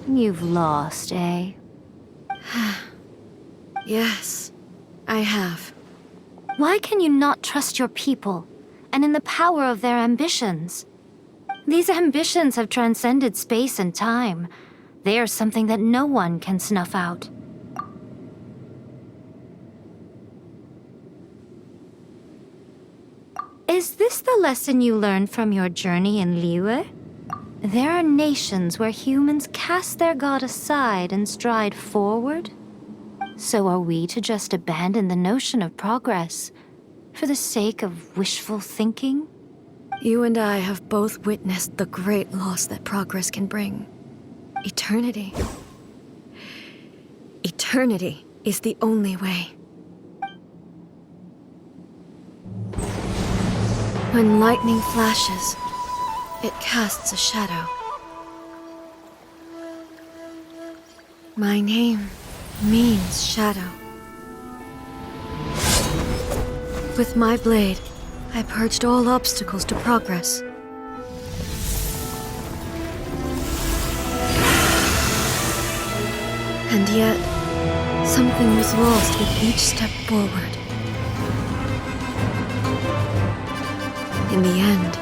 You've lost, eh? Yes, I have. Why can you not trust your people, and in the power of their ambitions? These ambitions have transcended space and time. They are something that no one can snuff out. Is this the lesson you learned from your journey in Liyue? There are nations where humans cast their god aside and stride forward. So are we to just abandon the notion of progress for the sake of wishful thinking? You and I have both witnessed the great loss that progress can bring. Eternity. Eternity is the only way. When lightning flashes, it casts a shadow. My name means shadow. With my blade, I purged all obstacles to progress. And yet, something was lost with each step forward. In the end,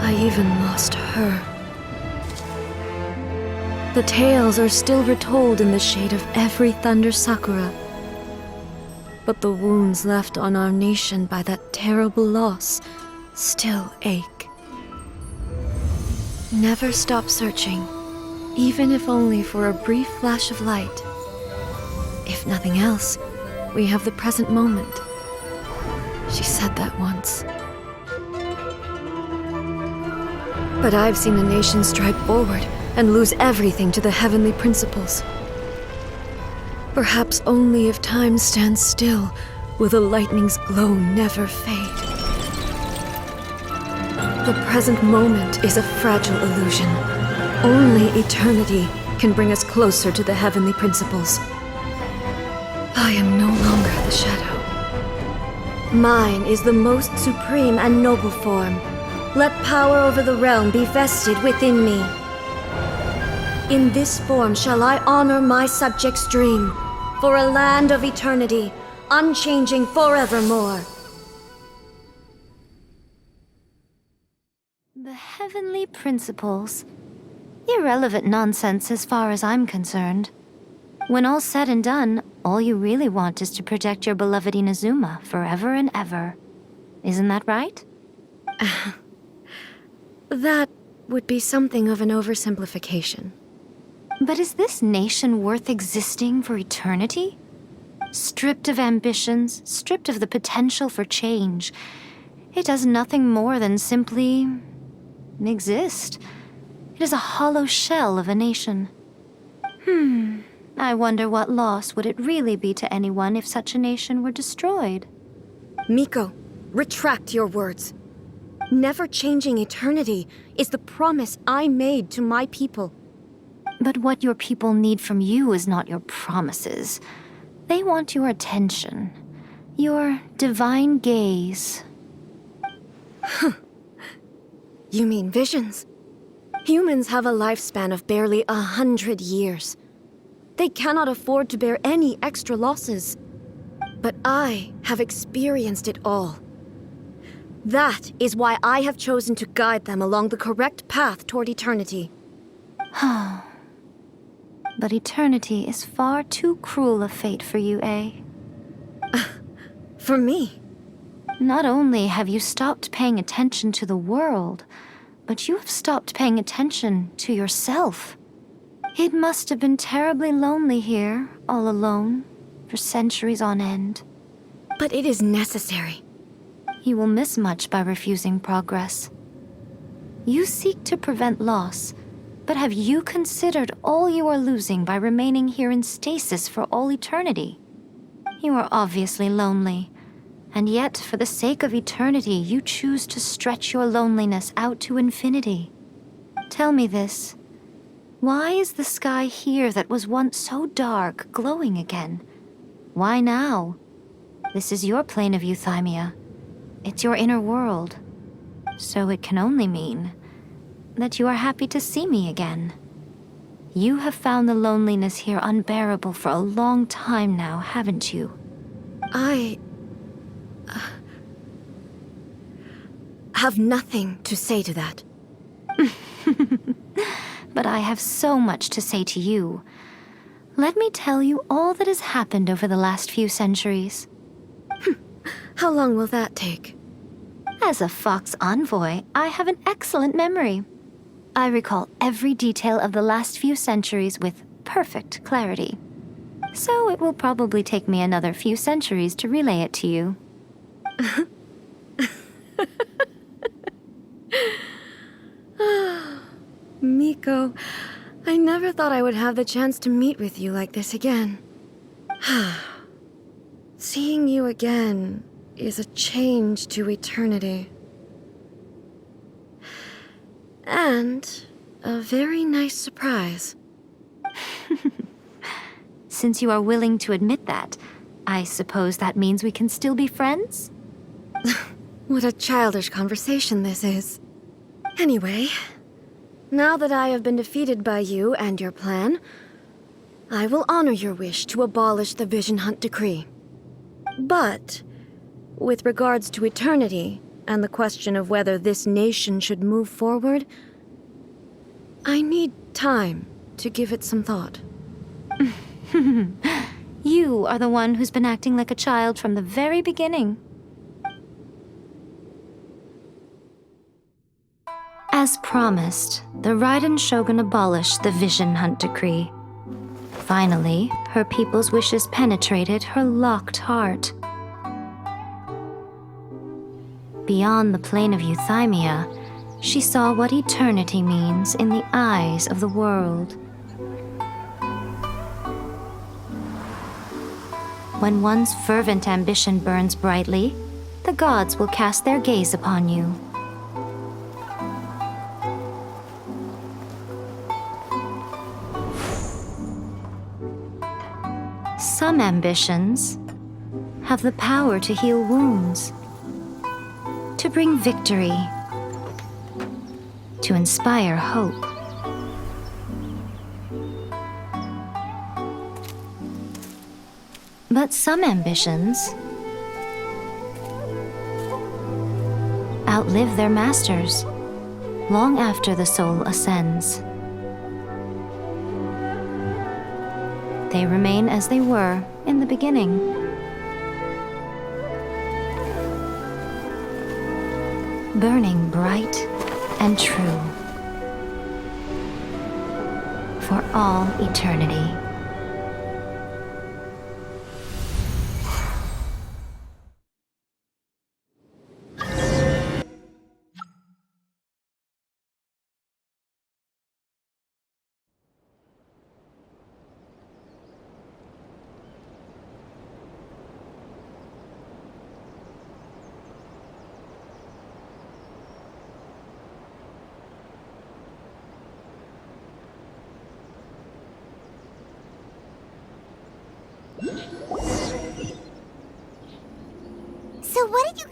I even lost her. The tales are still retold in the shade of every Thunder Sakura. But the wounds left on our nation by that terrible loss still ache. Never stop searching, even if only for a brief flash of light. If nothing else, we have the present moment. She said that once. But I've seen a nation stride forward and lose everything to the heavenly principles. Perhaps only if time stands still will the lightning's glow never fade. The present moment is a fragile illusion. Only eternity can bring us closer to the heavenly principles. I am no longer the shadow. Mine is the most supreme and noble form. Let power over the realm be vested within me. In this form shall I honor my subjects' dream, for a land of eternity, unchanging forevermore. The heavenly principles. Irrelevant nonsense as far as I'm concerned. When all's said and done, all you really want is to protect your beloved Inazuma forever and ever. Isn't that right? That would be something of an oversimplification. But is this nation worth existing for eternity? Stripped of ambitions, stripped of the potential for change, it does nothing more than simply exist. It is a hollow shell of a nation. I wonder what loss would it really be to anyone if such a nation were destroyed? Miko, retract your words. Never-changing eternity is the promise I made to my people. But what your people need from you is not your promises. They want your attention, your divine gaze. You mean visions? Humans have a lifespan of barely 100 years. They cannot afford to bear any extra losses. But I have experienced it all. That is why I have chosen to guide them along the correct path toward eternity. But eternity is far too cruel a fate for you, eh? For me? Not only have you stopped paying attention to the world, but you have stopped paying attention to yourself. It must have been terribly lonely here, all alone, for centuries on end. But it is necessary. You will miss much by refusing progress. You seek to prevent loss, but have you considered all you are losing by remaining here in stasis for all eternity? You are obviously lonely, and yet for the sake of eternity you choose to stretch your loneliness out to infinity. Tell me this. Why is the sky here that was once so dark glowing again? Why now? This is your plane of euthymia. It's your inner world. So it can only mean that you are happy to see me again. You have found the loneliness here unbearable for a long time now, haven't you? I have nothing to say to that. But I have so much to say to you. Let me tell you all that has happened over the last few centuries. How long will that take? As a Fox envoy, I have an excellent memory. I recall every detail of the last few centuries with perfect clarity. So it will probably take me another few centuries to relay it to you. Miko, I never thought I would have the chance to meet with you like this again. Seeing you again is a change to eternity. And a very nice surprise. Since you are willing to admit that, I suppose that means we can still be friends? What a childish conversation this is. Anyway, now that I have been defeated by you and your plan, I will honor your wish to abolish the Vision Hunt Decree. But, with regards to eternity and the question of whether this nation should move forward, I need time to give it some thought. You are the one who's been acting like a child from the very beginning. As promised, the Raiden Shogun abolished the Vision Hunt Decree. Finally, her people's wishes penetrated her locked heart. Beyond the plane of Euthymia, she saw what eternity means in the eyes of the world. When one's fervent ambition burns brightly, the gods will cast their gaze upon you. Some ambitions have the power to heal wounds, to bring victory, to inspire hope. But some ambitions outlive their masters long after the soul ascends. They remain as they were in the beginning. Burning bright and true for all eternity. So what did you